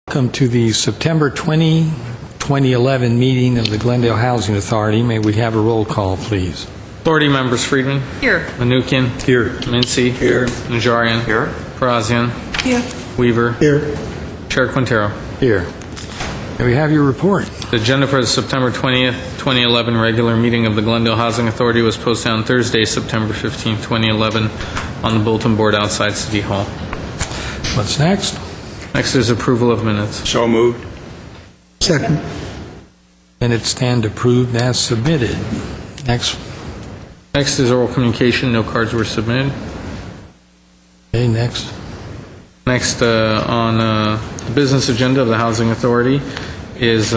Welcome to the September 20, 2011 meeting of the Glendale Housing Authority. May we have a roll call, please? Authority members: Friedman. Here. Manukian. Here. Mincy. Here. Najarian. Here. Parazian. Here. Weaver. Here. Chair Quintero. Here. May we have your report? The agenda for the September 20th, 2011 regular meeting of the Glendale Housing Authority was posted on Thursday, September 15th, 2011 on the bulletin board outside City Hall. What's next? Next is approval of minutes. So moved. Second. Minutes stand approved as submitted. Next. Next is oral communication. No cards were submitted. Okay, next. Next on the business agenda of the Housing Authority is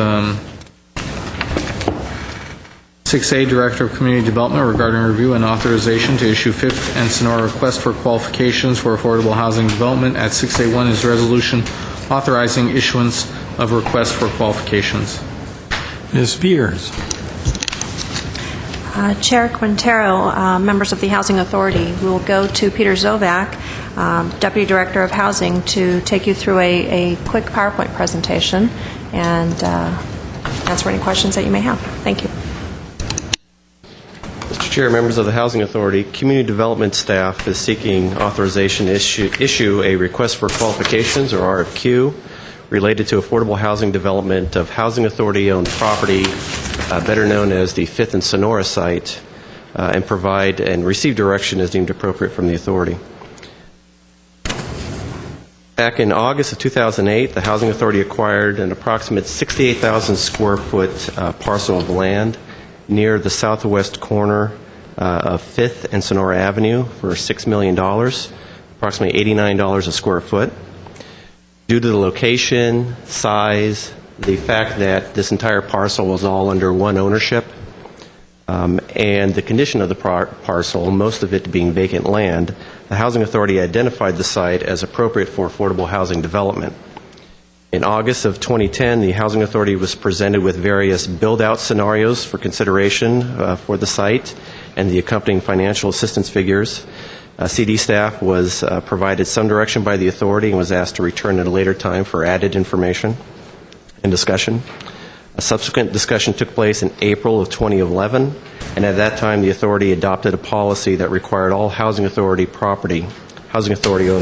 6A, Director of Community Development, regarding review and authorization to issue Fifth and Sonora request for qualifications for affordable housing development. At 6A1 is resolution authorizing issuance of requests for qualifications. Ms. Beers. Chair Quintero, members of the Housing Authority, we will go to Peter Zovac, Deputy Director of Housing, to take you through a quick PowerPoint presentation and answer any questions that you may have. Thank you. Mr. Chair, members of the Housing Authority, Community Development staff is seeking authorization to issue a request for qualifications, or RFQ, related to affordable housing development of Housing Authority-owned property, better known as the Fifth and Sonora site, and provide and receive direction as deemed appropriate from the Authority. Back in August of 2008, the Housing Authority acquired an approximate 68,000 square foot parcel of land near the southwest corner of 5th and Sonora Avenue for $6 million, approximately $89 a square foot. Due to the location, size, the fact that this entire parcel was all under one ownership, and the condition of the parcel, most of it being vacant land, the Housing Authority identified the site as appropriate for affordable housing development. In August of 2010, the Housing Authority was presented with various build-out scenarios for consideration for the site and the accompanying financial assistance figures. CD staff was provided some direction by the Authority and was asked to return at a later time for added information and discussion. A subsequent discussion took place in April of 2011, and at that time the Authority adopted a policy that required all Housing Authority-owned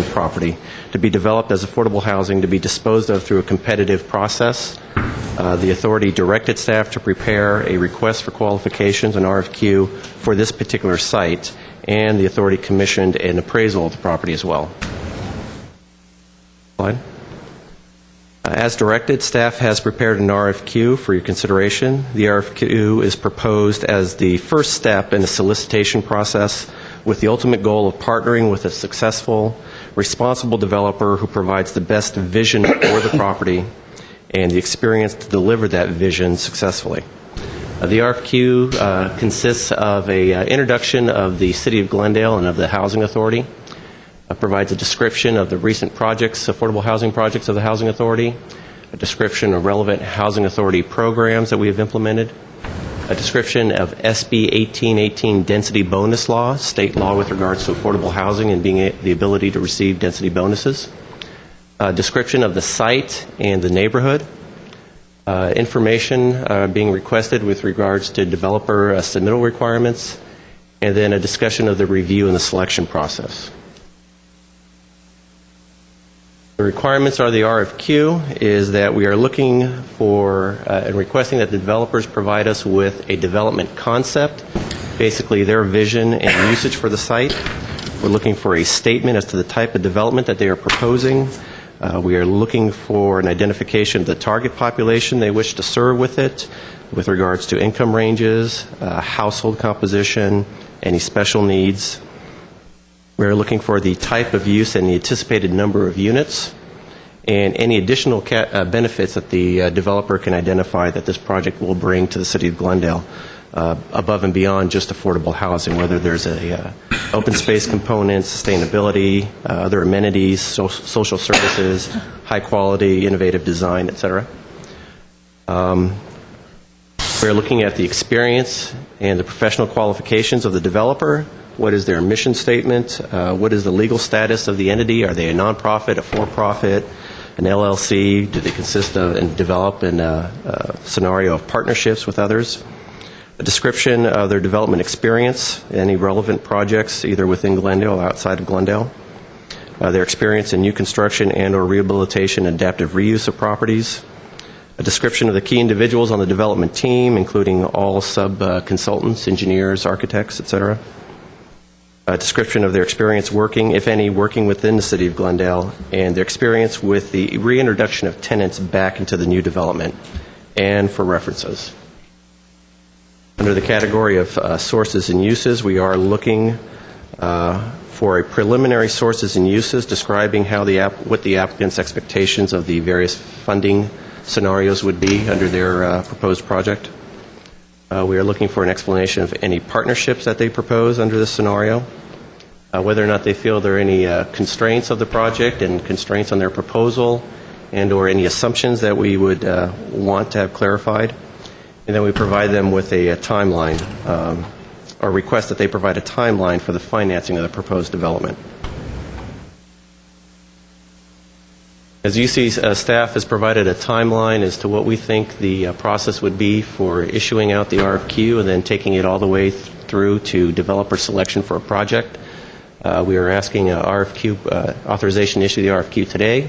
property to be developed as affordable housing to be disposed of through a competitive process. The Authority directed staff to prepare a request for qualifications, an RFQ, for this particular site, and the Authority commissioned an appraisal of the property as well. Slide. As directed, staff has prepared an RFQ for your consideration. The RFQ is proposed as the first step in a solicitation process with the ultimate goal of partnering with a successful, responsible developer who provides the best vision for the property and the experience to deliver that vision successfully. The RFQ consists of an introduction of the City of Glendale and of the Housing Authority, provides a description of the recent projects, affordable housing projects of the Housing Authority, a description of relevant Housing Authority programs that we have implemented, a description of SB 1818 density bonus law, state law with regards to affordable housing and the ability to receive density bonuses, a description of the site and the neighborhood, information being requested with regards to developer submittal requirements, and then a discussion of the review and the selection process. The requirements are the RFQ is that we are looking for and requesting that the developers provide us with a development concept, basically their vision and usage for the site. We're looking for a statement as to the type of development that they are proposing. We are looking for an identification of the target population they wish to serve with it, with regards to income ranges, household composition, any special needs. We're looking for the type of use and the anticipated number of units, and any additional benefits that the developer can identify that this project will bring to the City of Glendale, above and beyond just affordable housing, whether there's a open space component, sustainability, other amenities, social services, high quality, innovative design, etc. We're looking at the experience and the professional qualifications of the developer. What is their mission statement? What is the legal status of the entity? Are they a nonprofit, a for-profit, an LLC? Do they consist of and develop in a scenario of partnerships with others? A description of their development experience, any relevant projects either within Glendale or outside of Glendale. Their experience in new construction and or rehabilitation and adaptive reuse of properties. A description of the key individuals on the development team, including all sub-consultants, engineers, architects, etc. A description of their experience working, if any, working within the City of Glendale, and their experience with the reintroduction of tenants back into the new development, and for references. Under the category of sources and uses, we are looking for a preliminary sources and uses describing how what the applicant's expectations of the various funding scenarios would be under their proposed project. We are looking for an explanation of any partnerships that they propose under this scenario, whether or not they feel there are any constraints of the project and constraints on their proposal, and or any assumptions that we would want to have clarified. And then we provide them with a timeline, or request that they provide a timeline for the financing of the proposed development. As you see, staff has provided a timeline as to what we think the process would be for issuing out the RFQ and then taking it all the way through to developer selection for a project. We are asking RFQ authorization to issue the RFQ today.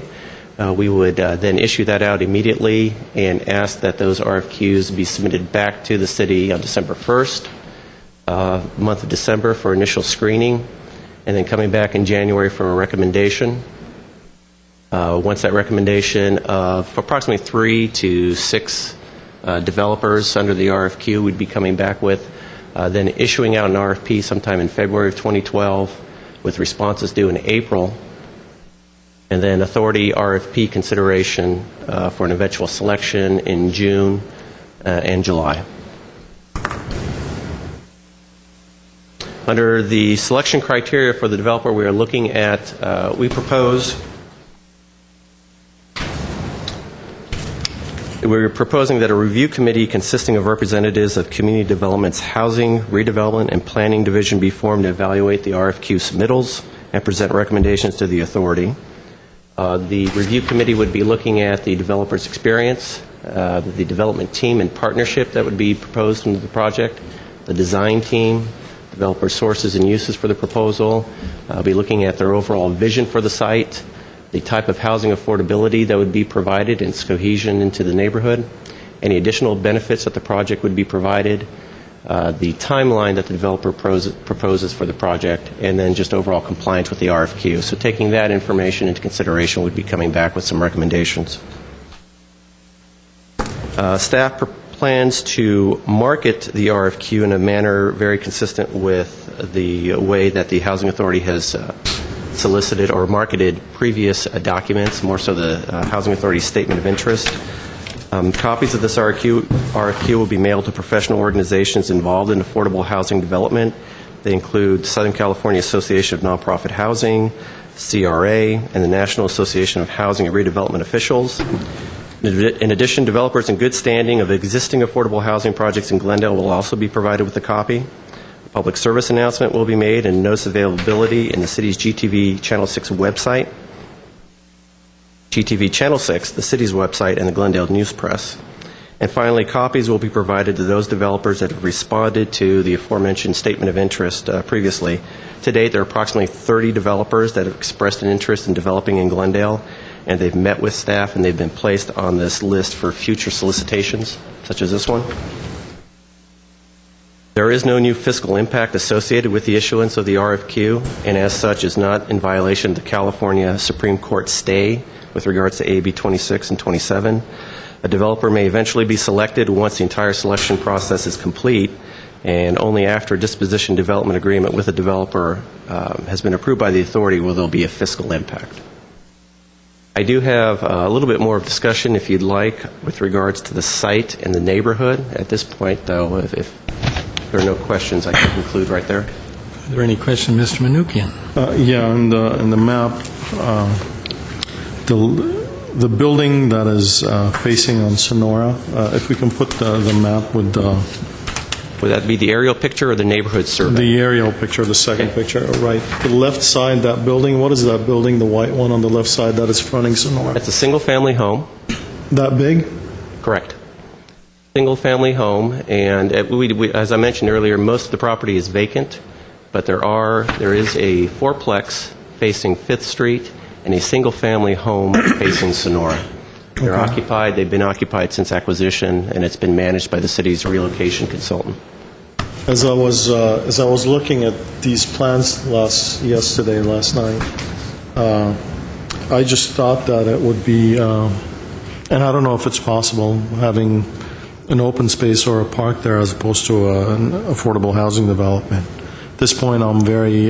We would then issue that out immediately and ask that those RFQs be submitted back to the city on December 1st, month of December for initial screening, and then coming back in January for a recommendation. Once that recommendation of approximately 3 to 6 developers under the RFQ would be coming back with, then issuing out an RFP sometime in February of 2012 with responses due in April, and then authority RFP consideration for an eventual selection in June and July. Under the selection criteria for the developer, we are looking at, we're proposing that a review committee consisting of representatives of Community Development's Housing, Redevelopment, and Planning Division be formed to evaluate the RFQ submittals and present recommendations to the authority. The review committee would be looking at the developer's experience, the development team and partnership that would be proposed into the project, the design team, developer sources and uses for the proposal, be looking at their overall vision for the site, the type of housing affordability that would be provided and its cohesion into the neighborhood, any additional benefits that the project would be provided, the timeline that the developer proposes for the project, and then just overall compliance with the RFQ. So taking that information into consideration, we'd be coming back with some recommendations. Staff plans to market the RFQ in a manner very consistent with the way that the Housing Authority has solicited or marketed previous documents, more so the Housing Authority's Statement of Interest. Copies of this RFQ will be mailed to professional organizations involved in affordable housing development. They include Southern California Association of Nonprofit Housing, CRA, and the National Association of Housing and Redevelopment Officials. In addition, developers in good standing of existing affordable housing projects in Glendale will also be provided with a copy. A public service announcement will be made and notice availability in the city's GTV Channel 6 website, GTV Channel 6, the city's website, and the Glendale News Press. And finally, copies will be provided to those developers that have responded to the aforementioned statement of interest previously. To date, there are approximately 30 developers that have expressed an interest in developing in Glendale, and they've met with staff and they've been placed on this list for future solicitations, such as this one. There is no new fiscal impact associated with the issuance of the RFQ, and as such is not in violation of the California Supreme Court stay with regards to AB 26 and 27. A developer may eventually be selected once the entire selection process is complete, and only after a disposition development agreement with the developer has been approved by the authority will there be a fiscal impact. I do have a little bit more of discussion, if you'd like, with regards to the site and the neighborhood. At this point, though, if there are no questions, I can conclude right there. Are there any questions, Mr. Manukian? Yeah, in the map, the building that is facing on Sonora, if we can put the map with Would that be the aerial picture or the neighborhood survey? The aerial picture, the second picture, right. The left side, that building, what is that building, the white one on the left side that is fronting Sonora? It's a single-family home. That big? Correct. Single-family home, and as I mentioned earlier, most of the property is vacant, but there is a fourplex facing 5th Street and a single-family home facing Sonora. They're occupied. They've been occupied since acquisition, and it's been managed by the city's relocation consultant. As I was looking at these plans last night, I just thought that it would be, and I don't know if it's possible, having an open space or a park there as opposed to an affordable housing development. At this point, I'm very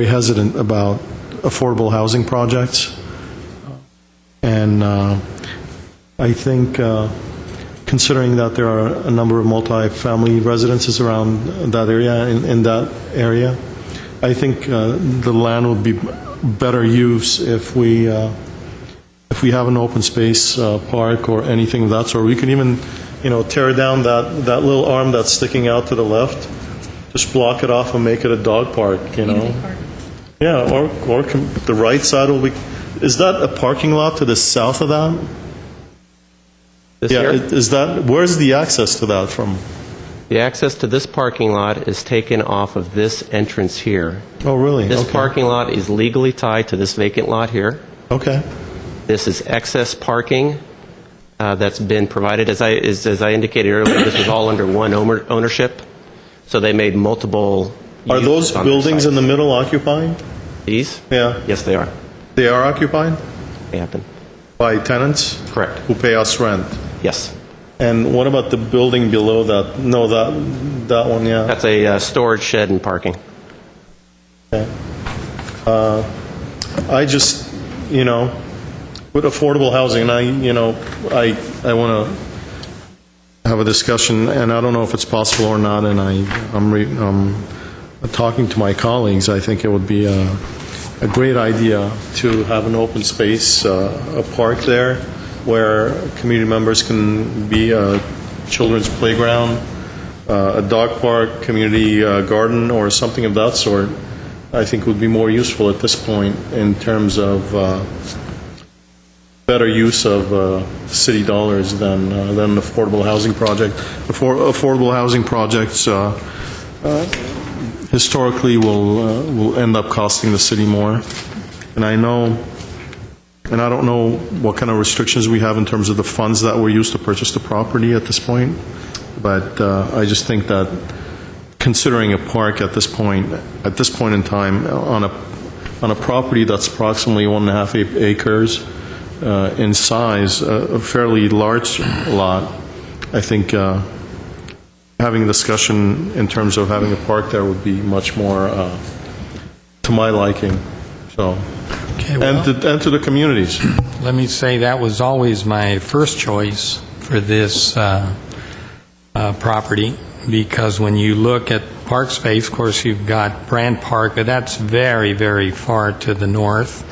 hesitant about affordable housing projects, and I think, considering that there are a number of multi-family residences around that area, in that area, I think the land would be better use if we have an open space park or anything of that sort. We can even, tear down that little arm that's sticking out to the left, just block it off and make it a dog park. Yeah, or the right side will be. Is that a parking lot to the south of that? This here? Is that, where's the access to that from? The access to this parking lot is taken off of this entrance here. Oh, really? This Okay. parking lot is legally tied to this vacant lot here. Okay. This is excess parking that's been provided. As I indicated earlier, this was all under one ownership, so they made multiple Are uses those on their buildings in the sites. middle occupied? These? Yeah. Yes, they are. They are occupied They have been. by tenants Correct. who pay us rent. Yes. And what about the building below that? No, that one, yeah. That's a storage shed and parking. Okay. I just, with affordable housing, and I want to have a discussion, and I don't know if it's possible or not, and I'm talking to my colleagues, I think it would be a great idea to have an open space, a park there, where community members can be a children's playground, a dog park, community garden, or something of that sort. I think would be more useful at this point in terms of better use of city dollars than an affordable housing project. Affordable housing projects historically will end up costing the city more, and I don't know what kind of restrictions we have in terms of the funds that were used to purchase the property at this point, but I just think that considering a park at this point in time on a property that's approximately 1.5 acres in size, a fairly large lot, I think having a discussion in terms of having a park there would be much more to my liking. So. Okay, well, And to the communities. let me say that was always my first choice for this property, because when you look at park space, of course, you've got Brand Park, but that's very, very far to the north.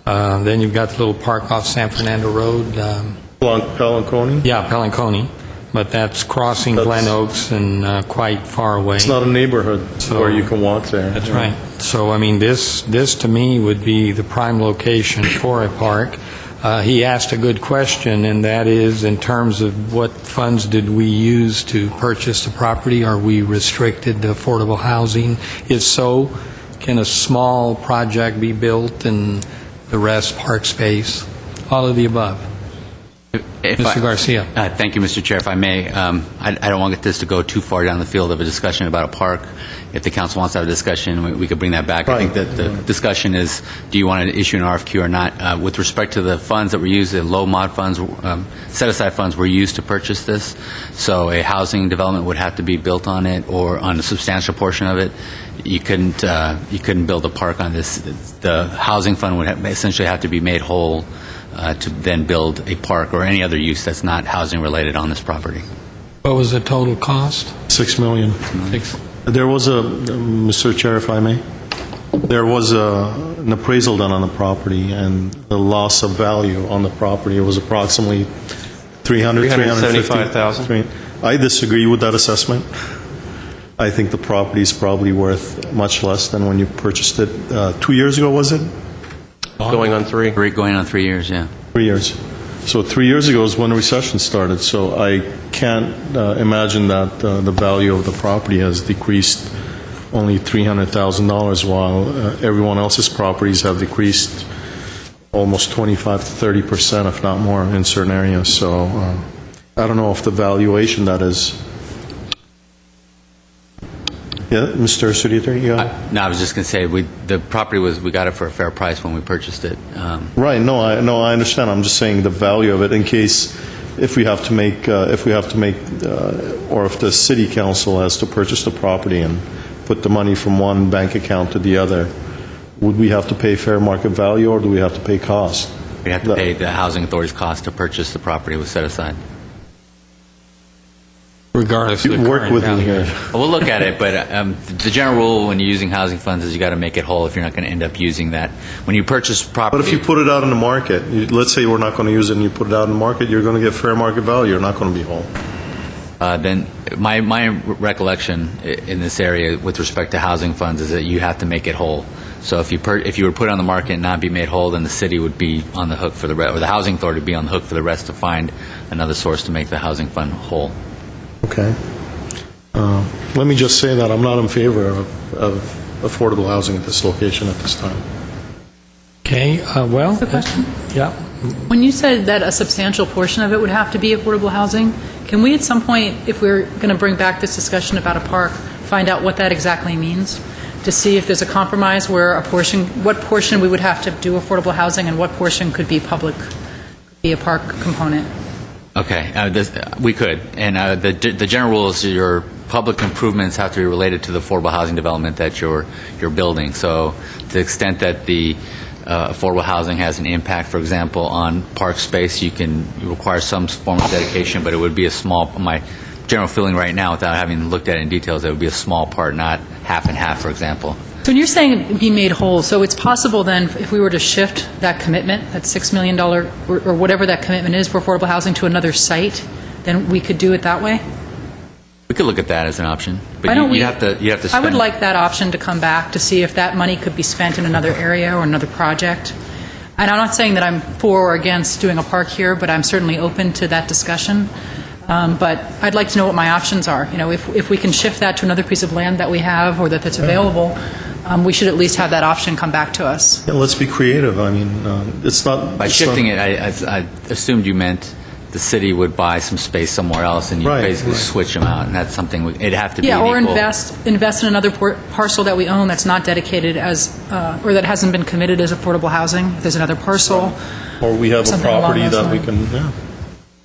Then you've got the little park off San Fernando Road. Palanconi? Yeah, Palanconi, but that's crossing Glen Oaks and quite far away. It's not a neighborhood where you can walk there. That's right. So, I mean, this to me would be the prime location for a park. He asked a good question, and that is in terms of what funds did we use to purchase the property? Are we restricted to affordable housing? If so, can a small project be built and the rest park space? All of the above. Mr. Garcia. Thank you, Mr. Chair. If I may, I don't want this to go too far down the field of a discussion about a park. If the council wants to have a discussion, we could bring that back. Right. I think that the discussion is, do you want to issue an RFQ or not? With respect to the funds that were used, the low mod funds, set-aside funds were used to purchase this. So a housing development would have to be built on it, or on a substantial portion of it. You couldn't build a park on this. The housing fund would essentially have to be made whole to then build a park or any other use that's not housing related on this property. What was the total cost? $6 million. There was Mr. Chair, if I may, there was an appraisal done on the property, and the loss of value on the property was approximately 350. $375,000. I disagree with that assessment. I think the property is probably worth much less than when you purchased it 2 years ago, was it? Going on 3. Going on 3 years, yeah. 3 years. So 3 years ago is when the recession started, so I can't imagine that the value of the property has decreased only $300,000 while everyone else's properties have decreased almost 25 to 30%, if not more, in certain areas. So I don't know if the valuation that is. Yeah, Mr. City Attorney, No, I was just going to say, the property we got it for a fair price when we purchased it. Right. No, I understand. I'm just saying the value of it in case if we have to make, or if the city council has to purchase the property and put the money from one bank account to the other, would we have to pay fair market value or do we have to pay cost? We have to pay the housing authority's cost to purchase the property was set aside. Regardless of the Work current with me value. here. We'll look at it, but the general rule when you're using housing funds is you got to make it whole if you're not going to end up using that. When you purchase property... But if you put it out in the market, let's say we're not going to use it and you put it out in the market, you're going to get fair market value. You're not going to be whole. then my recollection in this area with respect to housing funds is that you have to make it whole. So if you were put on the market and not be made whole, then the city would be on the hook for the rest, or the housing authority would be on the hook for the rest to find another source to make the housing fund whole. Okay. Let me just say that I'm not in favor of affordable housing at this location at this time. Okay, well... The question? Yeah. When you said that a substantial portion of it would have to be affordable housing, can we at some point, if we're going to bring back this discussion about a park, find out what that exactly means? To see if there's a compromise where what portion we would have to do affordable housing and what portion could be public, could be a park component? Okay, we could. And the general rule is your public improvements have to be related to the affordable housing development that you're building. So to the extent that the affordable housing has an impact, for example, on park space, you require some form of dedication, but it would be a small, my general feeling right now, without having looked at it in details, it would be a small part, not half and half, for example. So when you're saying be made whole, so it's possible then if we were to shift that commitment, that $6 million or whatever that commitment is for affordable housing to another site, then we could do it that way? We could look at that as an option, but Why don't you have to spend. I would like that option to come back to see if that money could be spent in another area or another project. And I'm not saying that I'm for or against doing a park here, but I'm certainly open to that discussion. But I'd like to know what my options are. You know, if we can shift that to another piece of land that we have or that's available, we should at least have that option come back to us. Yeah, let's be creative. I mean, it's not... By shifting it, I assumed you meant the city would buy some space somewhere else and you basically switch them out, and that's something it'd have to be Yeah, or equal. invest in another parcel that we own that's not dedicated as, or that hasn't been committed as affordable housing. If there's another parcel. Or we have a Something along property those that we lines. can... Yeah.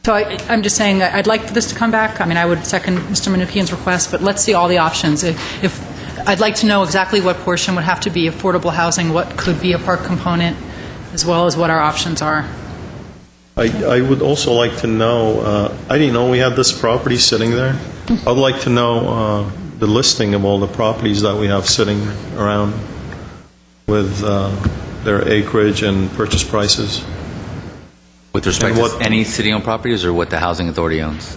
So I'm just saying I'd like for this to come back. I mean, I would second Mr. Manukian's request, but let's see all the options. If I'd like to know exactly what portion would have to be affordable housing, what could be a park component, as well as what our options are. I would also like to know, I didn't know we had this property sitting there. I'd like to know the listing of all the properties that we have sitting around with their acreage and purchase prices. With respect And to what- any city-owned properties or what the housing authority owns?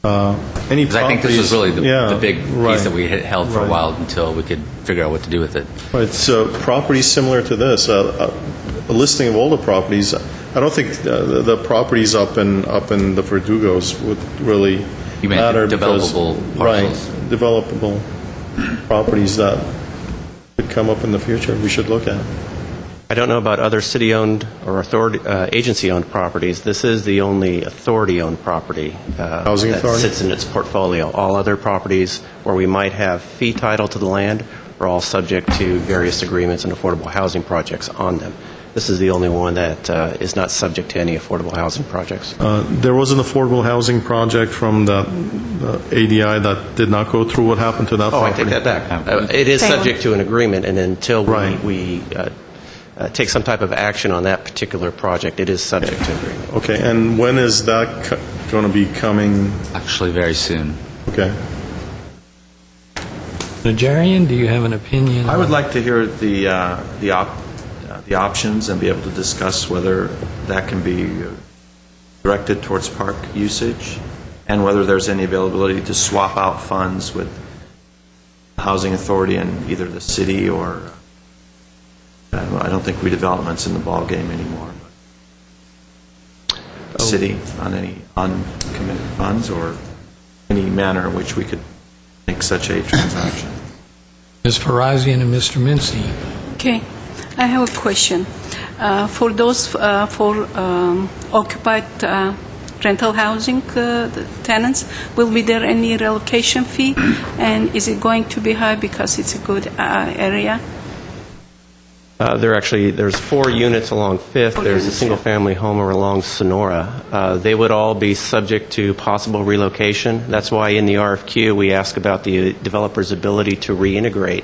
Any Because I think this was really properties- the big right, piece that we had held for a right. while until we could figure out what to do with it. Right, so properties similar to this, a listing of all the properties. I don't think the properties up in the Verdugos would really You meant matter. developable parcels. Right, developable properties that could come up in the future we should look at. I don't know about other city-owned or agency-owned properties. This is the only authority-owned property Housing that authority? sits in its portfolio. All other properties where we might have fee title to the land are all subject to various agreements and affordable housing projects on them. This is the only one that is not subject to any affordable housing projects. There was an affordable housing project from the ADI that did not go through. What happened to that Oh, I property? take that back. It is Same. subject to an agreement, and until Right. we take some type of action on that particular project, it is subject to agreement. Okay, and when is that going to be coming? Actually, very soon. Okay. Najarian, do you have an opinion? I would like to hear the options and be able to discuss whether that can be directed towards park usage and whether there's any availability to swap out funds with the Housing Authority and either the city or, I don't think redevelopment's in the ballgame anymore. But city on any uncommitted funds or any manner in which we could make such a transaction. Ms. Parazian and Mr. Mincy. Okay, I have a question. For those for occupied rental housing tenants, will be there any relocation fee? And is it going to be high because it's a good area? There's 4 units along Fifth. There's a single-family home along Sonora. They would all be subject to possible relocation. That's why in the RFQ we ask about the developer's ability to reintegrate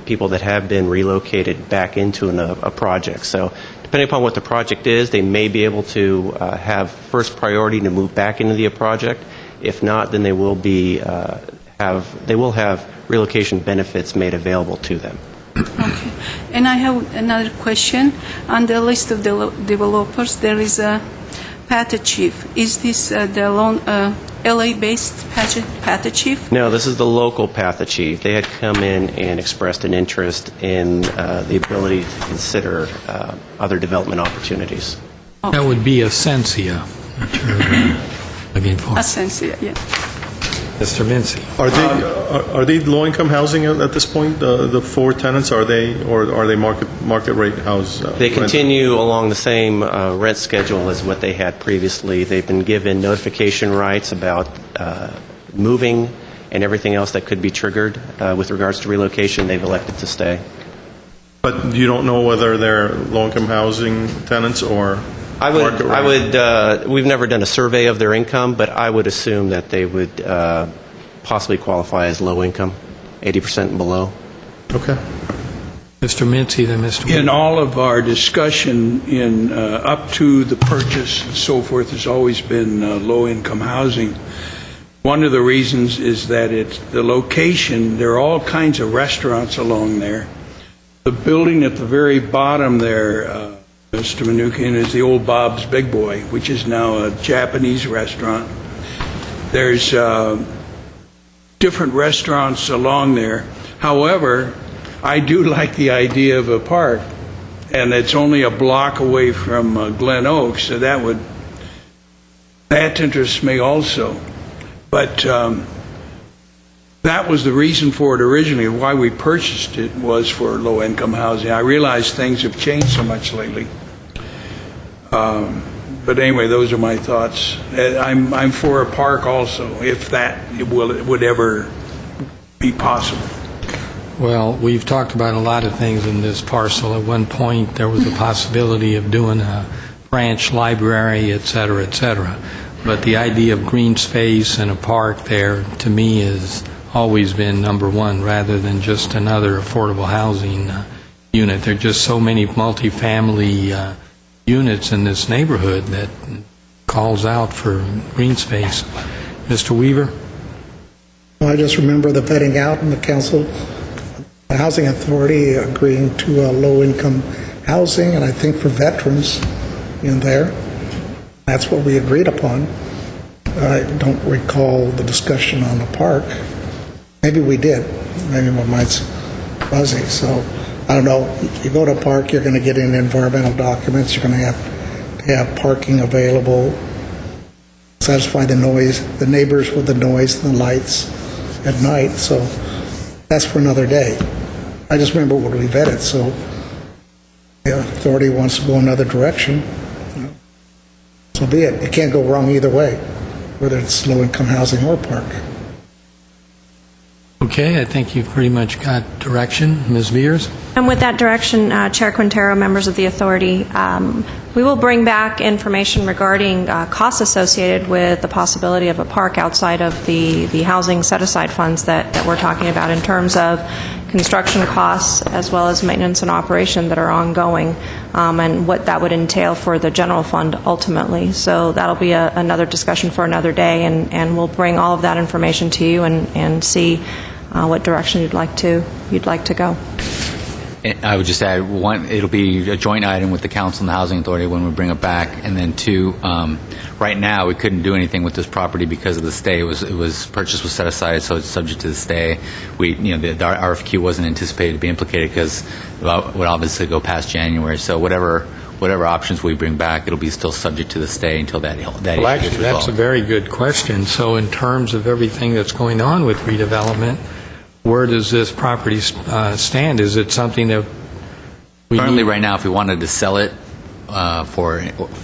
people that have been relocated back into a project. So depending upon what the project is, they may be able to have first priority to move back into the project. If not, then they will have relocation benefits made available to them. Okay. And I have another question. On the list of developers, there is a Pata Chief. Is this the lone LA-based Pata Chief? No, this is the local Patha Chief. They had come in and expressed an interest in the ability to consider other development opportunities. That would be Essentia that you're looking for. Essentia, yeah. Mr. Mincy. Are they low-income housing at this point? The 4 tenants, are they market rate house? They continue along the same rent schedule as what they had previously. They've been given notification rights about moving and everything else that could be triggered with regards to relocation. They've elected to stay. But you don't know whether they're low-income housing tenants or market rate? We've never done a survey of their income, but I would assume that they would possibly qualify as low income, 80% and below. Okay. Mr. Mincy, then Mr. In all of our discussion in up to the purchase and so forth, has always been low-income housing. One of the reasons is that it's the location. There are all kinds of restaurants along there. The building at the very bottom there, Mr. Manukian, is the old Bob's Big Boy, which is now a Japanese restaurant. There's different restaurants along there. However, I do like the idea of a park, and it's only a block away from Glen Oaks, so that interests me also. But that was the reason for it originally. Why we purchased it was for low-income housing. I realize things have changed so much lately. But anyway, those are my thoughts. I'm for a park also, if that would ever be possible. Well, we've talked about a lot of things in this parcel. At one point, there was a possibility of doing a branch library, et cetera, et cetera. But the idea of green space and a park there, to me, has always been number one, rather than just another affordable housing unit. There are just so many multifamily units in this neighborhood that calls out for green space. Mr. Weaver? Well, I just remember the vetting out in the council, the Housing Authority agreeing to low-income housing, and I think for veterans in there. That's what we agreed upon. I don't recall the discussion on the park. Maybe we did. Maybe my mind's fuzzy. So I don't know. You go to a park, you're going to get in environmental documents. You're going to have parking available, satisfy the noise, the neighbors with the noise and the lights at night. So that's for another day. I just remember what we vetted. So the authority wants to go another direction. So be it. It can't go wrong either way, whether it's low-income housing or park. Okay, I think you've pretty much got direction. Ms. Beers? And with that direction, Chair Quintero, members of the authority, we will bring back information regarding costs associated with the possibility of a park outside of the housing set-aside funds that we're talking about in terms of construction costs as well as maintenance and operation that are ongoing, and what that would entail for the general fund ultimately. So that'll be another discussion for another day, and we'll bring all of that information to you and see what direction you'd like to go. I would just add, one, it'll be a joint item with the council and the housing authority when we bring it back, and then two, right now, we couldn't do anything with this property because of the stay. Purchase was set aside, so it's subject to the stay. The RFQ wasn't anticipated to be implicated because it would obviously go past January, so whatever options we bring back, it'll be still subject to the stay until that issue Well, gets actually, resolved. that's a very good question. So in terms of everything that's going on with redevelopment, where does this property stand? Is it something that we Currently, need? right now, if we wanted to sell it for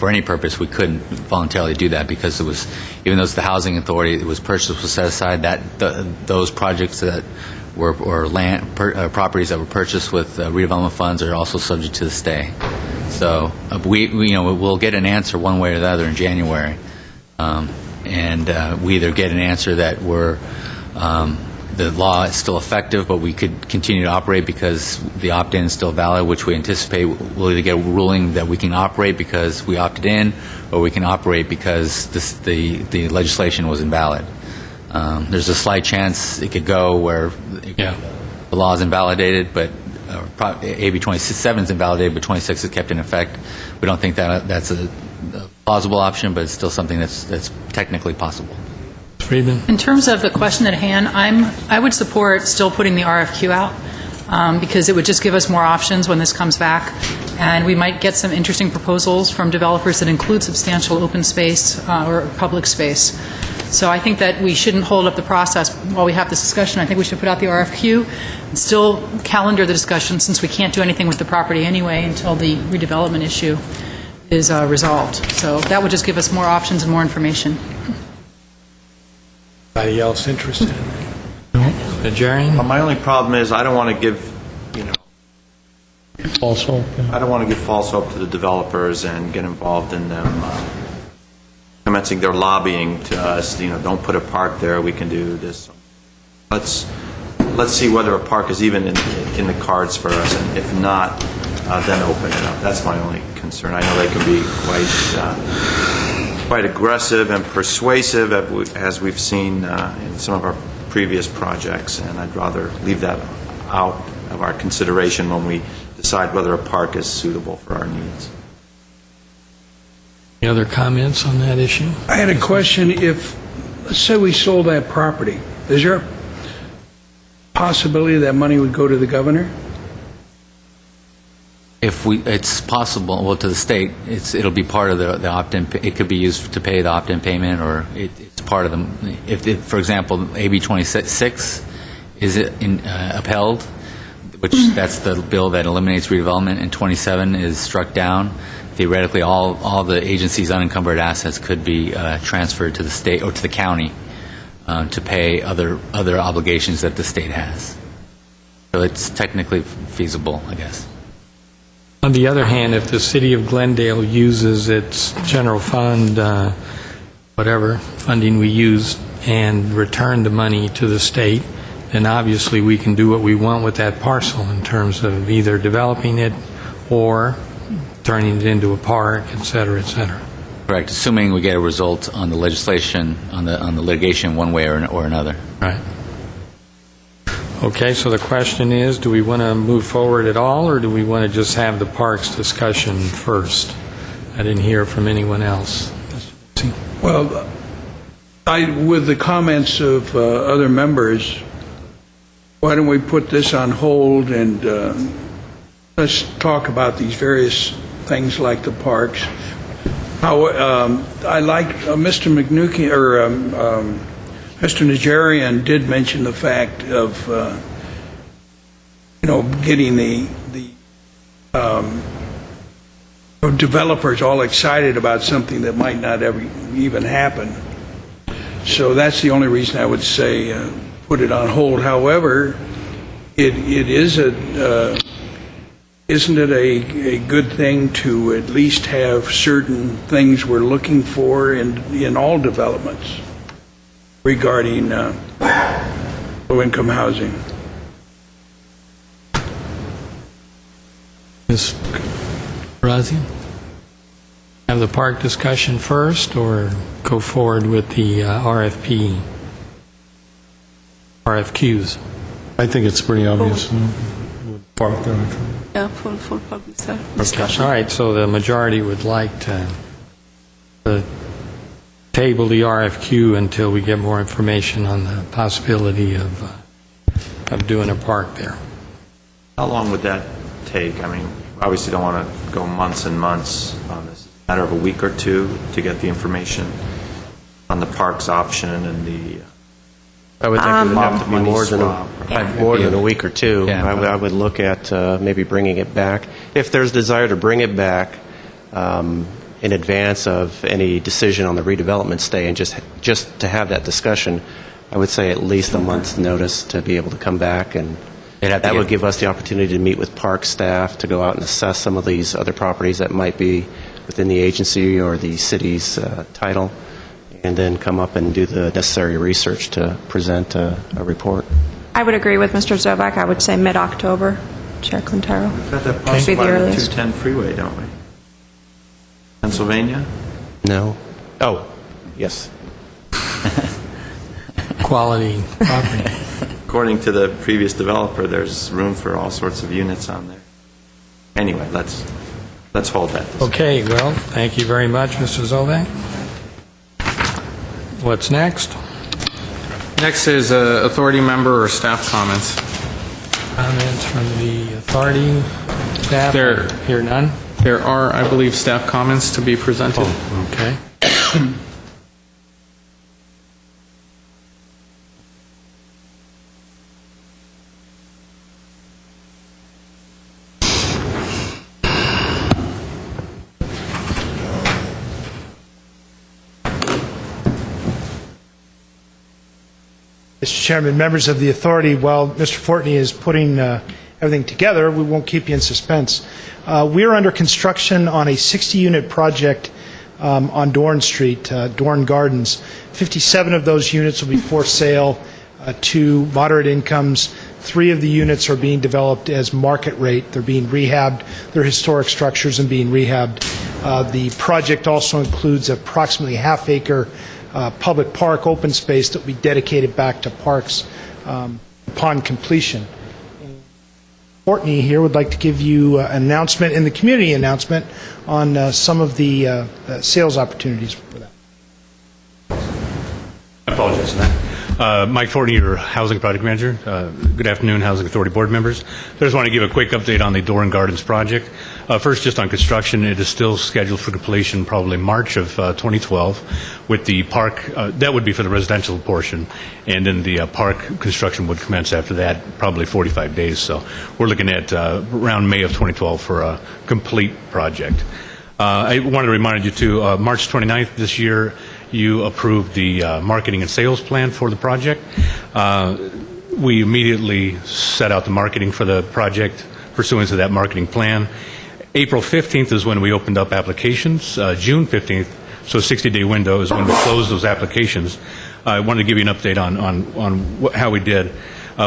any purpose, we couldn't voluntarily do that because it was, even though it's the housing authority, it was purchased, was set aside. Those projects that were properties that were purchased with redevelopment funds are also subject to the stay. So we'll get an answer one way or the other in January, and we either get an answer that the law is still effective, but we could continue to operate because the opt-in is still valid, which we anticipate we'll either get a ruling that we can operate because we opted in, or we can operate because the legislation was invalid. There's a slight chance it could go where the law is invalidated, but AB 27 is invalidated, but 26 is kept in effect. We don't think that's a plausible option, but it's still something that's technically possible. Friedman? In terms of the question at hand, I would support still putting the RFQ out because it would just give us more options when this comes back, and we might get some interesting proposals from developers that include substantial open space or public space. So I think that we shouldn't hold up the process while we have this discussion. I think we should put out the RFQ and still calendar the discussion, since we can't do anything with the property anyway until the redevelopment issue is resolved. So that would just give us more options and more information. Anybody else interested? No. Jerry? My only problem is I don't want to give, false hope. I don't want to give false hope to the developers and get involved in them commencing their lobbying to us. Don't put a park there. We can do this. Let's see whether a park is even in the cards for us, and if not, then open it up. That's my only concern. I know they can be quite aggressive and persuasive, as we've seen in some of our previous projects, and I'd rather leave that out of our consideration when we decide whether a park is suitable for our needs. Any other comments on that issue? I had a question. If, let's say we sold that property, is there a possibility that money would go to the governor? It's possible, well, to the state, it'll be part of the opt-in. It could be used to pay the opt-in payment, or it's part of them. If for example, AB 26 is upheld, which that's the bill that eliminates redevelopment, and 27 is struck down, theoretically, all the agency's unencumbered assets could be transferred to the state or to the county to pay other obligations that the state has. So it's technically feasible, I guess. On the other hand, if the city of Glendale uses its general fund, whatever funding we use, and return the money to the state, then obviously we can do what we want with that parcel in terms of either developing it or turning it into a park, et cetera, et cetera. Correct, assuming we get a result on the legislation, on the litigation one way or another. Right. Okay, so the question is, do we want to move forward at all, or do we want to just have the parks discussion first? I didn't hear from anyone else. Well, with the comments of other members, why don't we put this on hold and let's talk about these various things like the parks. How I like Mr. McNukie, or Mr. Najarian did mention the fact of getting the developers all excited about something that might not ever even happen. So that's the only reason I would say put it on hold. However, it is isn't it a good thing to at least have certain things we're looking for in all developments regarding low-income housing? Ms. Razian? Have the park discussion first, or go forward with the RFQs? I think it's pretty obvious. Yeah, for public discussion. All right, so the majority would like to table the RFQ until we get more information on the possibility of doing a park there. How long would that take? I mean, obviously don't want to go months and months on this. A matter of a week or two to get the information on the parks option and the... I would think it would have to be more than a week or two. Yeah. I would look at maybe bringing it back. If there's desire to bring it back in advance of any decision on the redevelopment stay and just to have that discussion, I would say at least a month's notice to be able to come back, and that would give us the opportunity to meet with park staff, to go out and assess some of these other properties that might be within the agency or the city's title, and then come up and do the necessary research to present a report. I would agree with Mr. Zovak. I would say mid-October, Chair Quintero. We've got that Would park be the by the earliest. 210 freeway, don't we? Pennsylvania? No? Oh, yes. Quality property. According to the previous developer, there's room for all sorts of units on there. Anyway, let's hold that. Okay, well, thank you very much, Mr. Zovak. What's next? Next is authority member or staff comments. Comments from the authority staff? There- Hear none? There are, I believe, staff comments to be presented. Okay. Mr. Chairman, members of the authority, while Mr. Fortney is putting everything together, we won't keep you in suspense. We are under construction on a 60-unit project on Dorn Street, Dorn Gardens. 57 of those units will be for sale to moderate incomes. 3 of the units are being developed as market rate. They're being rehabbed. They're historic structures and being rehabbed. The project also includes approximately half-acre public park open space that will be dedicated back to parks upon completion. Courtney here would like to give you an announcement in the community announcement on some of the sales opportunities for that. I apologize for that. Mike Fortney, your Housing Project Manager. Good afternoon, Housing Authority Board members. I just want to give a quick update on the Dorn Gardens project. First, just on construction, it is still scheduled for completion probably March of 2012, with the park, that would be for the residential portion, and then the park construction would commence after that, probably 45 days. So we're looking at around May of 2012 for a complete project. I wanted to remind you, too, March 29th this year, you approved the marketing and sales plan for the project. We immediately set out the marketing for the project pursuant to that marketing plan. April 15th is when we opened up applications. June 15th, so a 60-day window, is when we closed those applications. I wanted to give you an update on how we did.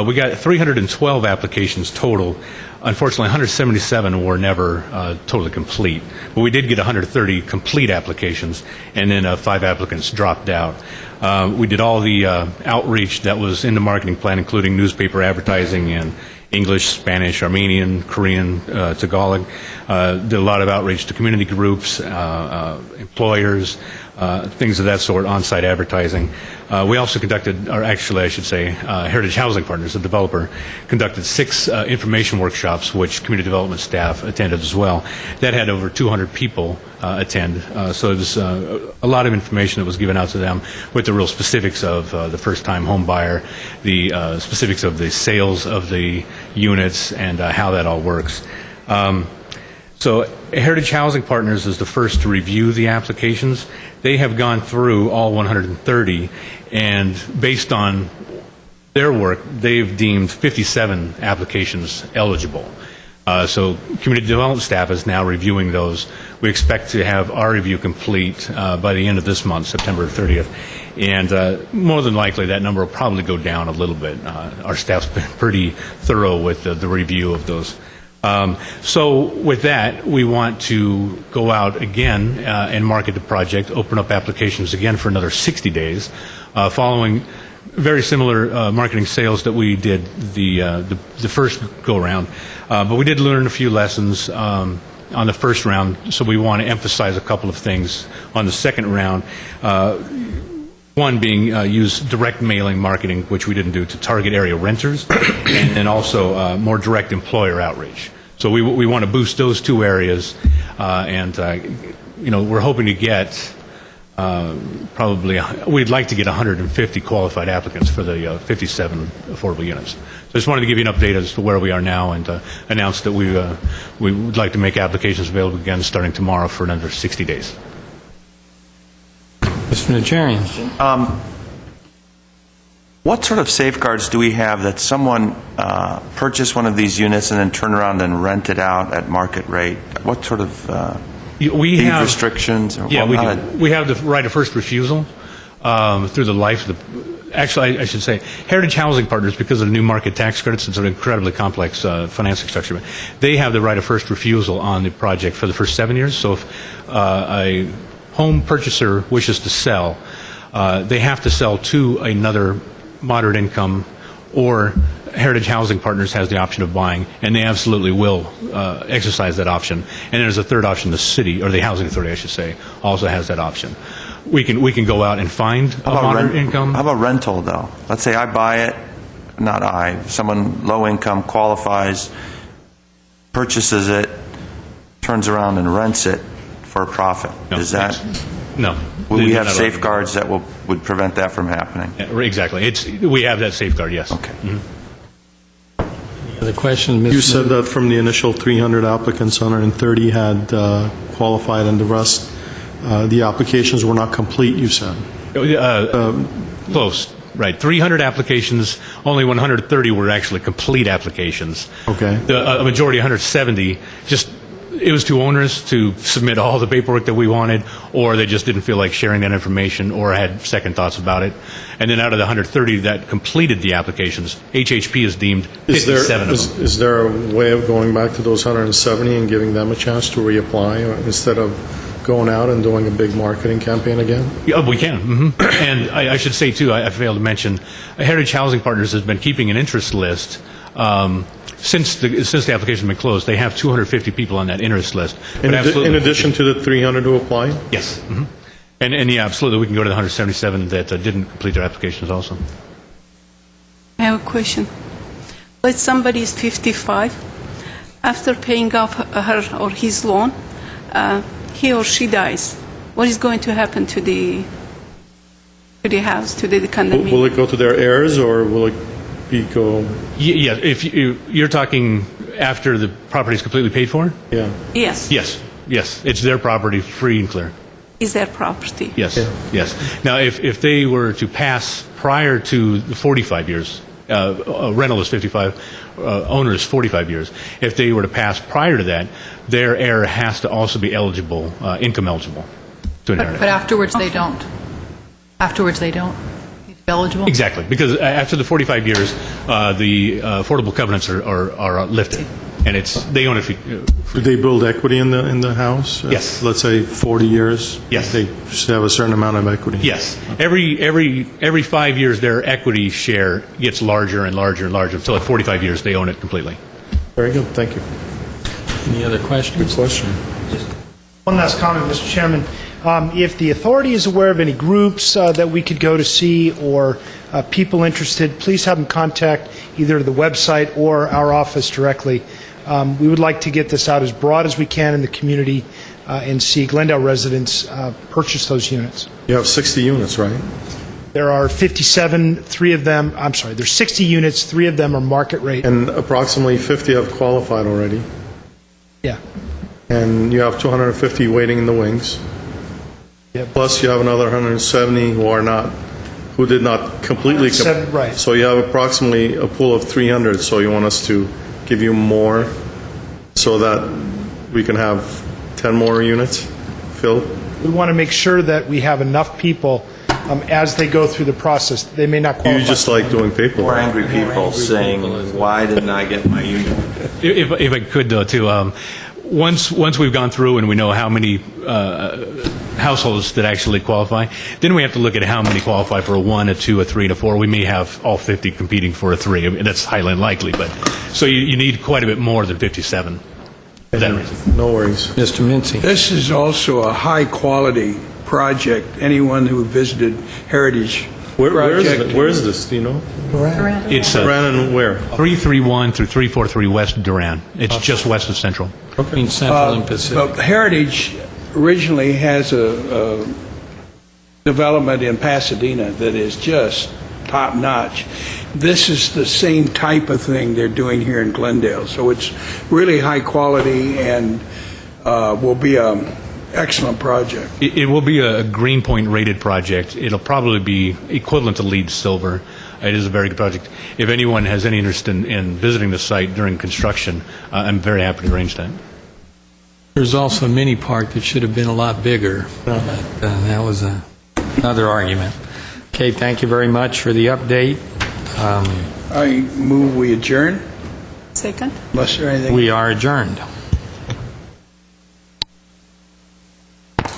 We got 312 applications total. Unfortunately, 177 were never totally complete. But we did get 130 complete applications, and then 5 applicants dropped out. We did all the outreach that was in the marketing plan, including newspaper advertising in English, Spanish, Armenian, Korean, Tagalog. Did a lot of outreach to community groups, employers, things of that sort, on-site advertising. We also conducted, or actually I should say, Heritage Housing Partners, the developer, conducted 6 information workshops, which community development staff attended as well. That had over 200 people attend, so it was a lot of information that was given out to them with the real specifics of the first-time home buyer, the specifics of the sales of the units, and how that all works. So Heritage Housing Partners is the first to review the applications. They have gone through all 130, and based on their work, they've deemed 57 applications eligible. So community development staff is now reviewing those. We expect to have our review complete by the end of this month, September 30th. And more than likely, that number will probably go down a little bit. Our staff's been pretty thorough with the review of those. So with that, we want to go out again and market the project, open up applications again for another 60 days. Following very similar marketing sales that we did the first go-around. But we did learn a few lessons on the first round, so we want to emphasize a couple of things on the second round. One being use direct mailing marketing, which we didn't do, to target area renters, and then also more direct employer outreach. So we want to boost those two areas, and we're hoping to get probably, we'd like to get 150 qualified applicants for the 57 affordable units. So I just wanted to give you an update as to where we are now and announce that we would like to make applications available again starting tomorrow for another 60 days. Mr. Najarian. What sort of safeguards do we have that someone purchase one of these units and then turn around and rent it out at market rate? What sort of we have restrictions? Yeah, we do. We have the right of first refusal through the life of the. Actually, I should say, Heritage Housing Partners, because of the new market tax credits, it's an incredibly complex financing structure. They have the right of first refusal on the project for the first 7 years. So if a home purchaser wishes to sell, they have to sell to another moderate income, or Heritage Housing Partners has the option of buying, and they absolutely will exercise that option. And there's a third option: the city, or the housing authority, I should say, also has that option. We can go out and find a moderate income. How about rental, though? Let's say I buy it, not I, someone low income qualifies, purchases it, turns around and rents it for a profit. No, Is that? No. Will we have safeguards that would prevent that from happening? Yeah, exactly. We have that safeguard, yes. Okay. The question, Ms. You said that from the initial 300 applicants, 130 had qualified, and the rest, the applications were not complete, you said? Close, right. 300 applications, only 130 were actually complete applications. Okay. A majority, 170, just it was too onerous to submit all the paperwork that we wanted, or they just didn't feel like sharing that information, or had second thoughts about it. And then out of the 130 that completed the applications, HHP has deemed 57 of them. Is there a way of going back to those 170 and giving them a chance to reapply instead of going out and doing a big marketing campaign again? Yeah, we can. Mm-hmm. And I should say, too, I failed to mention, Heritage Housing Partners has been keeping an interest list. Since the application has been closed, they have 250 people on that interest list. In addition to the 300 who applied? Yes. Mm-hmm. And yeah, absolutely, we can go to the 177 that didn't complete their applications also. I have a question. Let's somebody is 55. After paying off her or his loan, he or she dies. What is going to happen to the house, to the condominium? Will it go to their heirs, or will it go? Yeah, if you're talking after the property is completely paid for? Yeah. Yes. Yes. It's their property, free and clear. Is their property? Yes. Now, if they were to pass prior to the 45 years, rental is 55, owner is 45 years. If they were to pass prior to that, their heir has to also be eligible, income eligible to inherit. But afterwards they don't. Afterwards they don't. Eligible? Exactly, because after the 45 years, the affordable covenants are lifted, and they own it. Do they build equity in the house? Yes. Let's say 40 years. Yes. They should have a certain amount of equity. Yes. Every 5 years, their equity share gets larger and larger and larger until at 45 years they own it completely. Very good. Thank you. Any other questions? Good question. One last comment, Mr. Chairman. If the authority is aware of any groups that we could go to see, or people interested, please have them contact either the website or our office directly. We would like to get this out as broad as we can in the community and see Glendale residents purchase those units. You have 60 units, right? There are 57, there's 60 units, 3 of them are market rate. And approximately 50 have qualified already. Yeah. And you have 250 waiting in the wings. Yeah. Plus, you have another 170 who did not completely. Right. So you have approximately a pool of 300. So you want us to give you more, so that we can have 10 more units filled. We want to make sure that we have enough people as they go through the process. They may not qualify. You just like doing paperwork. More angry people saying, "Why didn't I get my unit?" If I could, though, too, once we've gone through and we know how many households that actually qualify, then we have to look at how many qualify for a 1, a 2, a 3, and a 4. We may have all 50 competing for a 3. I mean, that's highly unlikely, but so you need quite a bit more than 57 for that reason. No worries. Mr. Mincy. This is also a high-quality project. Anyone who visited Heritage Project... Where is this, do you know? It's Brandon, where? 331 through 343 West Duran. It's just west of Central. Between Central and Pacific. Heritage originally has a development in Pasadena that is just top-notch. This is the same type of thing they're doing here in Glendale. So it's really high quality and will be an excellent project. It will be a Greenpoint rated project. It'll probably be equivalent to LEED Silver. It is a very good project. If anyone has any interest in visiting the site during construction, I'm very happy to arrange that. There's also a mini park that should have been a lot bigger. But, that was another argument. Okay, thank you very much for the update. I move we adjourn, Second? unless there anything... We are adjourned.